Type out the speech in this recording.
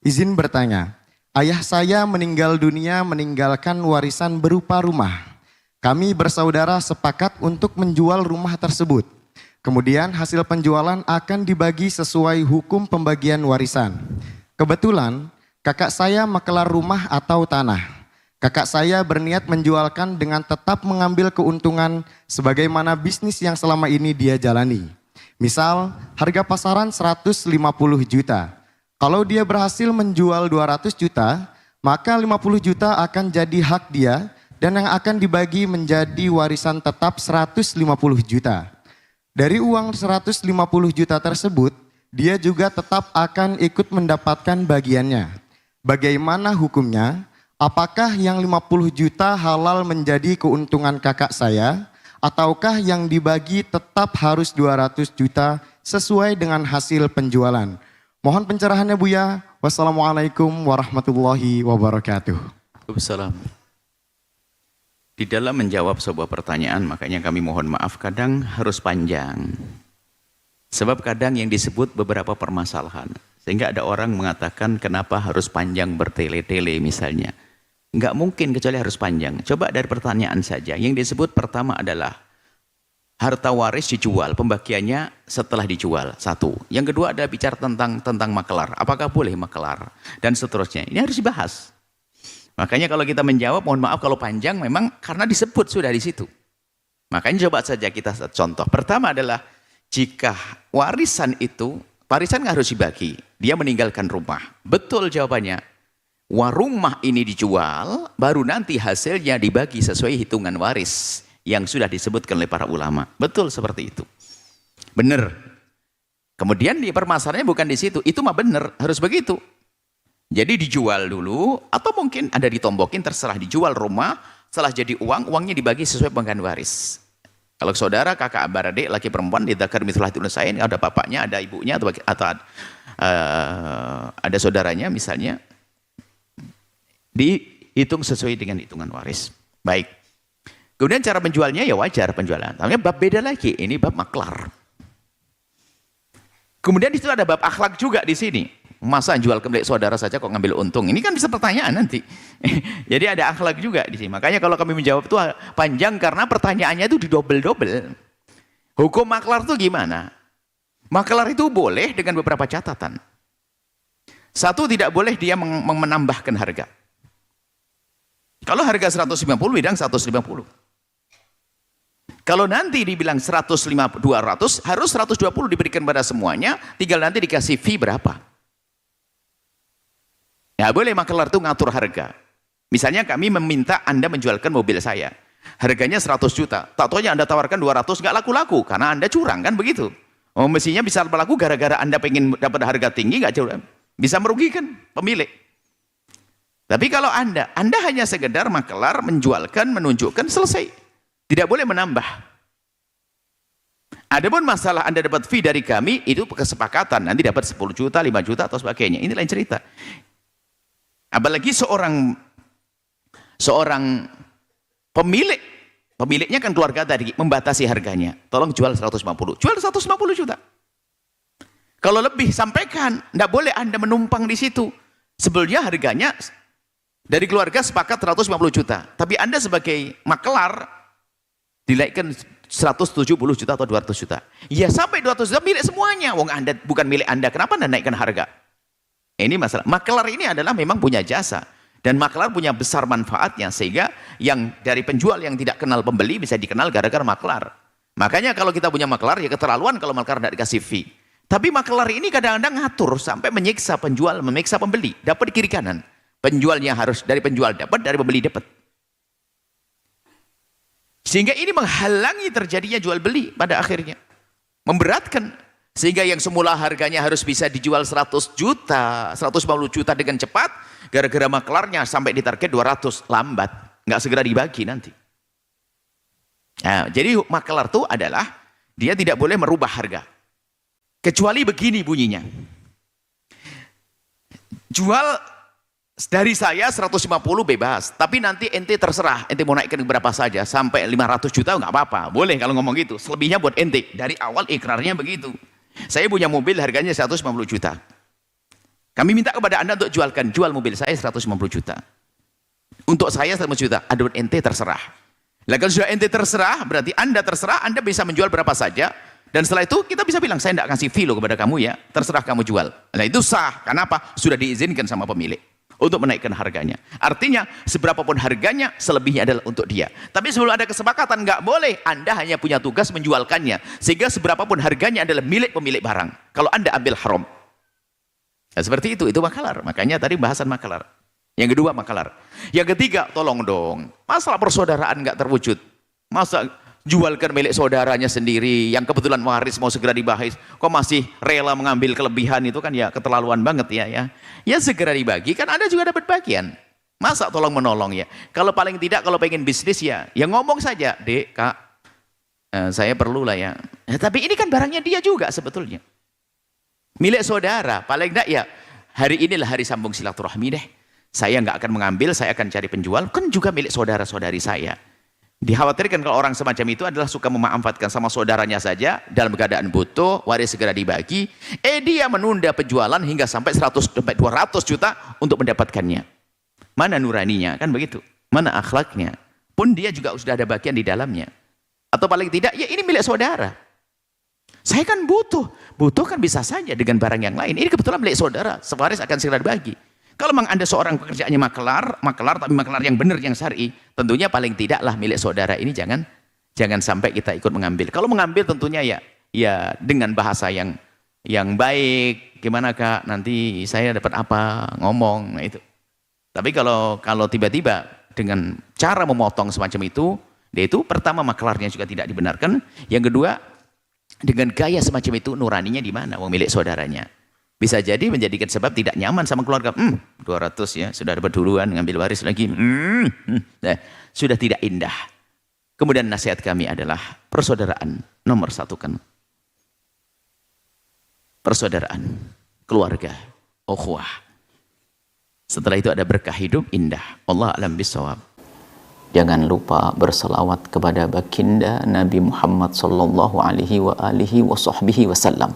Izin bertanya, ayah saya meninggal dunia meninggalkan warisan berupa rumah. Kami bersaudara sepakat untuk menjual rumah tersebut. Kemudian hasil penjualan akan dibagi sesuai hukum pembagian warisan. Kebetulan kakak saya makelar rumah atau tanah. Kakak saya berniat menjualkan dengan tetap mengambil keuntungan sebagaimana bisnis yang selama ini dia jalani. Misal harga pasaran 150 juta. Kalau dia berhasil menjual 200 juta, maka 50 juta akan jadi hak dia dan yang akan dibagi menjadi warisan tetap 150 juta. Dari uang 150 juta tersebut, dia juga tetap akan ikut mendapatkan bagiannya. Bagaimana hukumnya? Apakah yang 50 juta halal menjadi keuntungan kakak saya? Ataukah yang dibagi tetap harus 200 juta sesuai dengan hasil penjualan? Mohon pencerahannya Buya. Wassalamualaikum warahmatullahi wabarakatuh. Waalaikumsalam. Di dalam menjawab sebuah pertanyaan, makanya kami mohon maaf kadang harus panjang. Sebab kadang yang disebut beberapa permasalahan. Sehingga ada orang mengatakan kenapa harus panjang bertele-tele misalnya. Enggak mungkin kecuali harus panjang. Coba dari pertanyaan saja. Yang disebut pertama adalah harta waris dijual, pembagiannya setelah dijual, satu. Yang kedua ada bicara tentang makelar, apakah boleh makelar, dan seterusnya. Ini harus dibahas. Makanya kalau kita menjawab, mohon maaf kalau panjang, memang karena disebut sudah di situ. Makanya coba saja kita contoh. Pertama adalah, jika warisan itu, warisan harus dibagi, dia meninggalkan rumah. Betul jawabannya. Rumah ini dijual, baru nanti hasilnya dibagi sesuai hitungan waris yang sudah disebutkan oleh para ulama. Betul seperti itu. Benar. Kemudian di permasalahannya bukan di situ. Itu mah benar, harus begitu. Jadi dijual dulu, atau mungkin ada ditombokin, terserah dijual rumah, setelah jadi uang, uangnya dibagi sesuai pembagian waris. Kalau saudara, kakak, beradik, laki perempuan, didzakar mithlu hadzil unsyayain, ada bapaknya, ada ibunya, atau ada saudaranya misalnya, dihitung sesuai dengan hitungan waris. Baik. Kemudian cara menjualnya ya wajar penjualan. Tapi bab beda lagi, ini bab maklar. Kemudian di situ ada bab akhlak juga di sini. Masa jual ke milik saudara saja kok ngambil untung? Ini kan bisa pertanyaan nanti. Jadi ada akhlak juga di sini. Makanya kalau kami menjawab itu panjang karena pertanyaannya itu didobel-dobel. Hukum maklar itu gimana? Maklar itu boleh dengan beberapa catatan. Satu, tidak boleh dia menambahkan harga. Kalau harga 150 bilang 150. Kalau nanti dibilang 150, 200, harus 120 diberikan pada semuanya, tinggal nanti dikasih fee berapa. Ya boleh makelar itu ngatur harga. Misalnya kami meminta Anda menjualkan mobil saya. Harganya 100 juta. Tak taunya Anda tawarkan 200, nggak laku-laku. Karena Anda curang kan begitu. Oh, mestinya bisa berlaku gara-gara Anda pengen dapat harga tinggi, nggak curang. Bisa merugikan pemilik. Tapi kalau Anda hanya sekedar makelar, menjualkan, menunjukkan, selesai. Tidak boleh menambah. Adapun masalah Anda dapat fee dari kami, itu kesepakatan. Nanti dapat 10 juta, 5 juta, atau sebagainya. Ini lain cerita. Apalagi seorang pemiliknya kan keluarga tadi, membatasi harganya. Tolong jual 150. Jual 150 juta. Kalau lebih, sampaikan. Tidak boleh Anda menumpang di situ. Sebelumnya harganya dari keluarga sepakat 150 juta. Tapi Anda sebagai makelar dinaikkan 170 juta atau 200 juta. Ya sampai 200 juta milik semuanya. Wong Anda bukan milik Anda. Kenapa Anda naikkan harga? Ini masalah. Makelar ini adalah memang punya jasa. Dan makelar punya besar manfaatnya. Sehingga yang dari penjual yang tidak kenal pembeli bisa dikenal gara-gara makelar. Makanya kalau kita punya makelar, ya keterlaluan kalau makelar tidak dikasih fee. Tapi makelar ini kadang-kadang ngatur sampai menyiksa penjual, memiksa pembeli. Dapat di kiri kanan. Penjualnya harus dari penjual dapat, dari pembeli dapat. Sehingga ini menghalangi terjadinya jual beli pada akhirnya. Memberatkan. Sehingga yang semula harganya harus bisa dijual 100 juta, 150 juta dengan cepat, gara-gara maklarnya sampai di target 200, lambat. Nggak segera dibagi nanti. Nah, jadi maklar itu adalah, dia tidak boleh merubah harga. Kecuali begini bunyinya. Jual dari saya 150 bebas, tapi nanti ente terserah, ente mau naikkan berapa saja, sampai 500 juta nggak apa-apa, boleh kalau ngomong gitu, selebihnya buat ente. Dari awal ikrarnya begitu. Saya punya mobil harganya 150 juta. Kami minta kepada Anda untuk jual mobil saya 150 juta. Untuk saya 150 juta, adun ente terserah. Lah kalau sudah ente terserah, berarti Anda terserah, Anda bisa menjual berapa saja. Dan setelah itu kita bisa bilang, saya tidak kasih fee lo kepada kamu ya, terserah kamu jual. Nah itu sah, kenapa? Sudah diizinkan sama pemilik untuk menaikkan harganya. Artinya seberapapun harganya, selebihnya adalah untuk dia. Tapi sebelum ada kesepakatan, nggak boleh. Anda hanya punya tugas menjualkannya. Sehingga seberapapun harganya adalah milik pemilik barang. Kalau Anda ambil haram. Nah, seperti itu makalar. Makanya tadi bahasan makalar. Yang kedua makalar. Yang ketiga, tolong dong. Masalah persaudaraan nggak terwujud. Masa jualkan milik saudaranya sendiri yang kebetulan waris mau segera dibahas, kok masih rela mengambil kelebihan, itu kan ya keterlaluan banget ya segera dibagi, kan Anda juga dapat bagian. Masa tolong menolong ya? Kalau paling tidak, kalau pengen bisnis ya ngomong saja, Dek, Kak, saya perlu lah ya. Tapi ini kan barangnya dia juga sebetulnya, milik saudara. Paling tidak ya hari inilah hari sambung silaturahmi deh, saya nggak akan mengambil, saya akan cari penjual, kan juga milik saudara-saudari saya. Dikhawatirkan kalau orang semacam itu adalah suka memanfaatkan sama saudaranya saja dalam keadaan butuh, waris segera dibagi, dia menunda penjualan hingga sampai 100-200 juta untuk mendapatkannya. Mana nuraninya, kan begitu? Mana akhlaknya? Pun dia juga sudah ada bagian di dalamnya. Atau paling tidak, ya ini milik saudara. Saya kan butuh kan bisa saja dengan barang yang lain. Ini kebetulan milik saudara, sewaris akan segera dibagi. Kalau memang Anda seorang pekerjaannya makelar tapi makelar yang benar, yang syar'i, tentunya paling tidaklah milik saudara ini jangan sampai kita ikut mengambil. Kalau mengambil tentunya ya dengan bahasa yang baik. Gimana Kak, nanti saya dapat apa, ngomong, nah itu. Tapi kalau tiba-tiba dengan cara memotong semacam itu, dia itu pertama makelarnya juga tidak dibenarkan. Yang kedua, dengan gaya semacam itu nuraninya di mana? Wong milik saudaranya. Bisa jadi menjadikan sebab tidak nyaman sama keluarga. 200 ya, sudah dapat duluan, ngambil waris lagi. Nah, sudah tidak indah. Kemudian nasihat kami adalah persaudaraan. Nomor satu kan. Persaudaraan, keluarga, ukhuwah. Setelah itu ada berkah hidup indah. Allah a'lam bishawab. Jangan lupa berselawat kepada baginda Nabi Muhammad sallallahu alaihi wa alihi wa sahbihi wasallam.